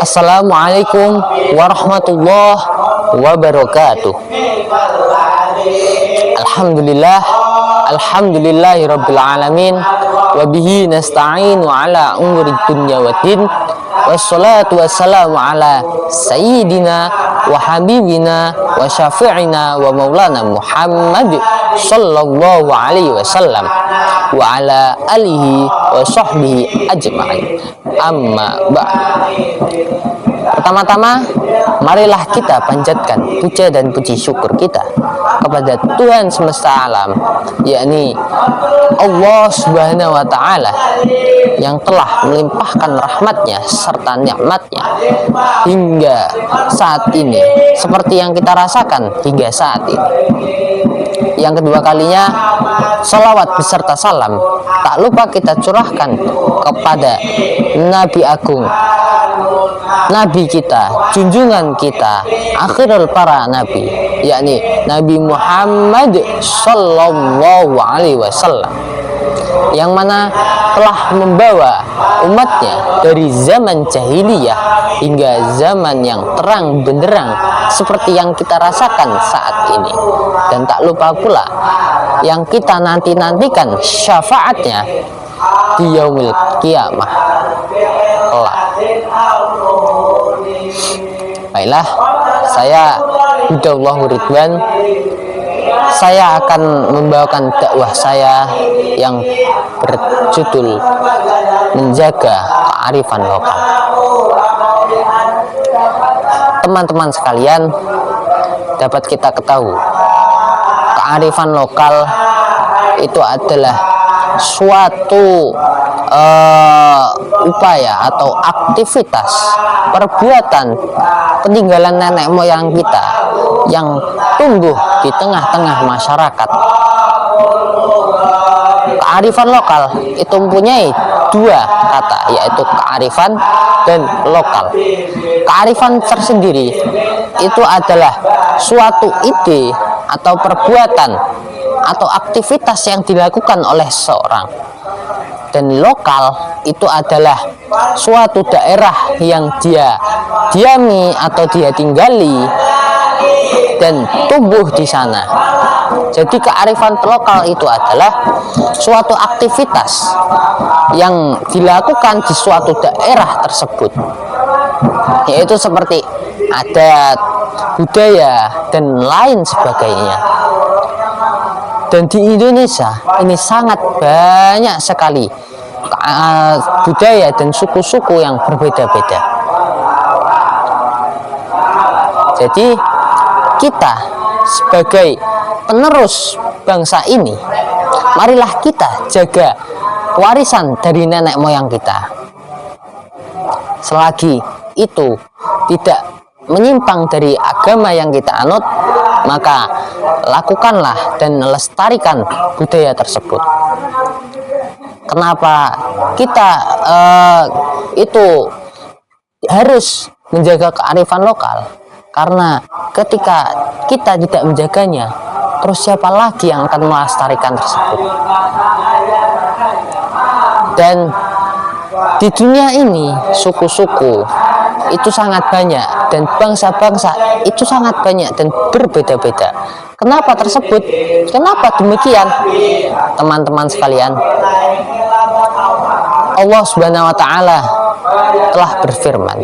Assalamualaikum warahmatullahi wabarakatuh. Alhamdulillahi rabbil alamin, wabihi nasta'inu ala umuri dunya waddin, wassalatu wassalamu ala sayyidina wa habibina wa syafi'ina wa maulana Muhammad sallallahu alaihi wasallam wa ala alihi wa sahbihi ajma'in. Amma ba'd. Pertama-tama, marilah kita panjatkan puja dan puji syukur kita kepada Tuhan semesta alam, yakni Allah Subhanahu wa Ta'ala, yang telah melimpahkan rahmatnya serta nikmatnya hingga saat ini, seperti yang kita rasakan hingga saat ini. Yang kedua kalinya, salawat beserta salam tak lupa kita curahkan kepada Nabi Agung, Nabi kita, junjungan kita, akhirul para nabi, yakni Nabi Muhammad sallallahu alaihi wasallam, yang mana telah membawa umatnya dari zaman jahiliyah hingga zaman yang terang benderang seperti yang kita rasakan saat ini. Dan tak lupa pula yang kita nantikan syafaatnya di yaumil kiamah kelak. Baiklah, saya Hudallahu Ridwan. Saya akan membawakan dakwah saya yang berjudul menjaga kearifan lokal. Teman-teman sekalian, dapat kita ketahui, kearifan lokal itu adalah suatu upaya atau aktivitas perbuatan peninggalan nenek moyang kita yang tumbuh di tengah-tengah masyarakat. Kearifan lokal itu mempunyai dua kata, yaitu kearifan dan lokal. Kearifan tersendiri itu adalah suatu ide atau perbuatan atau aktivitas yang dilakukan oleh seseorang. Dan lokal itu adalah suatu daerah yang dia diami atau dia tinggali dan tumbuh di sana. Jadi kearifan lokal itu adalah suatu aktivitas yang dilakukan di suatu daerah tersebut, yaitu seperti adat, budaya, dan lain sebagainya. Dan di Indonesia ini sangat banyak sekali budaya dan suku-suku yang berbeda-beda. Jadi kita sebagai penerus bangsa ini, marilah kita jaga warisan dari nenek moyang kita. Selagi itu tidak menyimpang dari agama yang kita anut, maka lakukanlah dan lestarikan budaya tersebut. Kenapa kita itu harus menjaga kearifan lokal? Karena ketika kita tidak menjaganya, terus siapa lagi yang akan melestarikan tersebut? Dan di dunia ini suku-suku itu sangat banyak, dan bangsa-bangsa itu sangat banyak dan berbeda-beda. Kenapa tersebut? Kenapa demikian? Teman-teman sekalian, Allah Subhanahu wa Ta'ala telah berfirman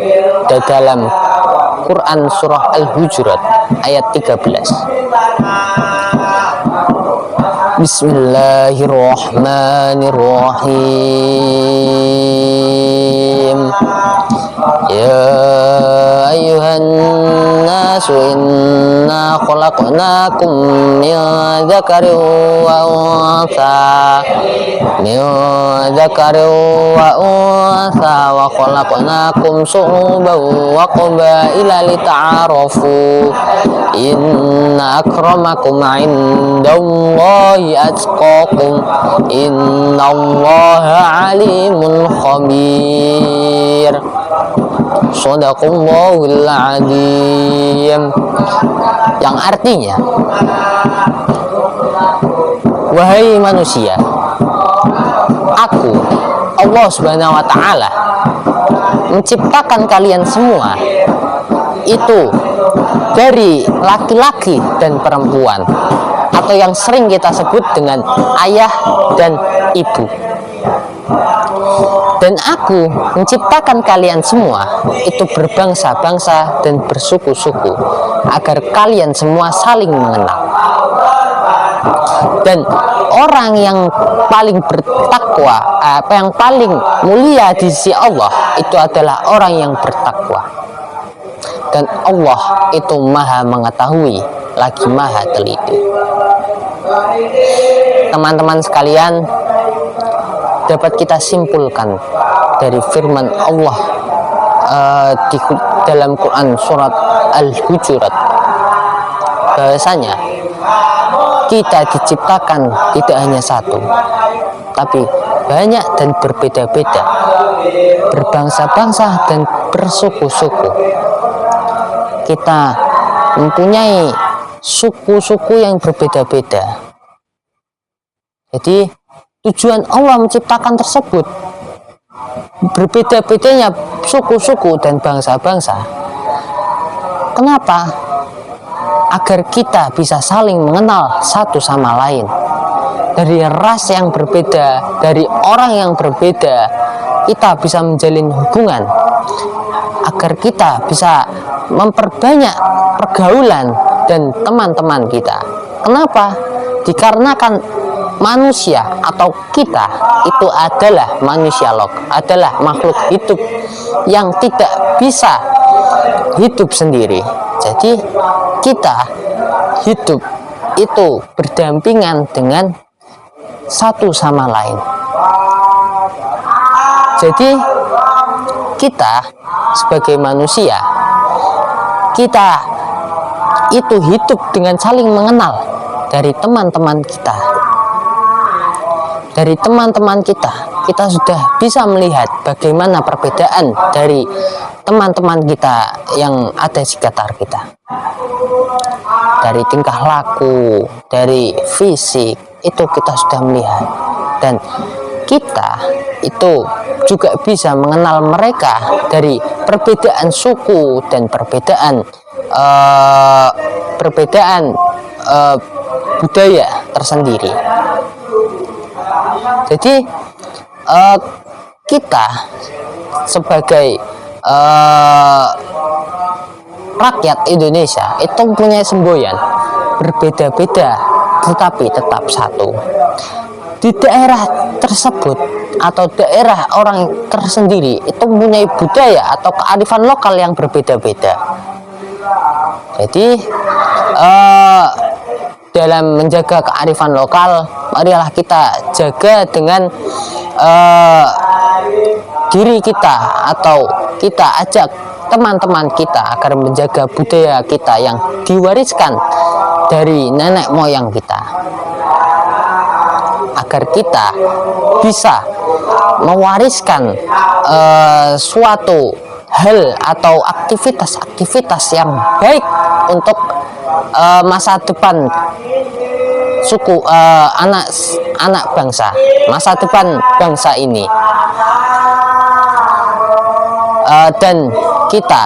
di dalam Quran surah Al-Hujurat ayat 13. Bismillahirrahmanirrahim. Ya ayuhan nasu inna khalaqnakum min dzakarin wa untha wa khalaqnakum syu'uban wa qabaila lita'arafu inna akramakum 'indallahi atqakum innallaha 'alimun khabir. Shadaqallahul adzim. Yang artinya, wahai manusia, aku Allah Subhanahu wa Ta'ala menciptakan kalian semua itu dari laki-laki dan perempuan, atau yang sering kita sebut dengan ayah dan ibu. Dan aku menciptakan kalian semua itu berbangsa-bangsa dan bersuku-suku, agar kalian semua saling mengenal. Dan orang yang paling bertakwa, yang paling mulia di sisi Allah, itu adalah orang yang bertakwa. Dan Allah itu maha mengetahui lagi maha teliti. Teman-teman sekalian, dapat kita simpulkan dari firman Allah dalam Quran surat Al-Hujurat, bahwasanya kita diciptakan tidak hanya satu, tapi banyak dan berbeda-beda, berbangsa-bangsa dan bersuku-suku. Kita mempunyai suku-suku yang berbeda-beda. Jadi tujuan Allah menciptakan tersebut, berbeda-bedanya suku-suku dan bangsa-bangsa. Kenapa? Agar kita bisa saling mengenal satu sama lain. Dari ras yang berbeda, dari orang yang berbeda, kita bisa menjalin hubungan. Agar kita bisa memperbanyak pergaulan dan teman-teman kita. Kenapa? Dikarenakan manusia atau kita itu adalah manusia adalah makhluk hidup yang tidak bisa hidup sendiri. Jadi kita hidup itu berdampingan dengan satu sama lain. Jadi kita sebagai manusia, kita itu hidup dengan saling mengenal dari teman-teman kita. Dari teman-teman kita sudah bisa melihat bagaimana perbedaan dari teman-teman kita yang ada di sekitar kita. Dari tingkah laku, dari fisik, itu kita sudah melihat. Dan kita itu juga bisa mengenal mereka dari perbedaan suku dan perbedaan budaya tersendiri. Jadi kita sebagai rakyat Indonesia itu mempunyai semboyan berbeda-beda tetapi tetap satu. Di daerah tersebut atau daerah orang tersendiri itu mempunyai budaya atau kearifan lokal yang berbeda-beda. Jadi dalam menjaga kearifan lokal, marilah kita jaga dengan diri kita, atau kita ajak teman-teman kita agar menjaga budaya kita yang diwariskan dari nenek moyang kita, agar kita bisa mewariskan suatu hal atau aktivitas-aktivitas yang baik untuk masa depan suku, anak bangsa, masa depan bangsa ini. Dan kita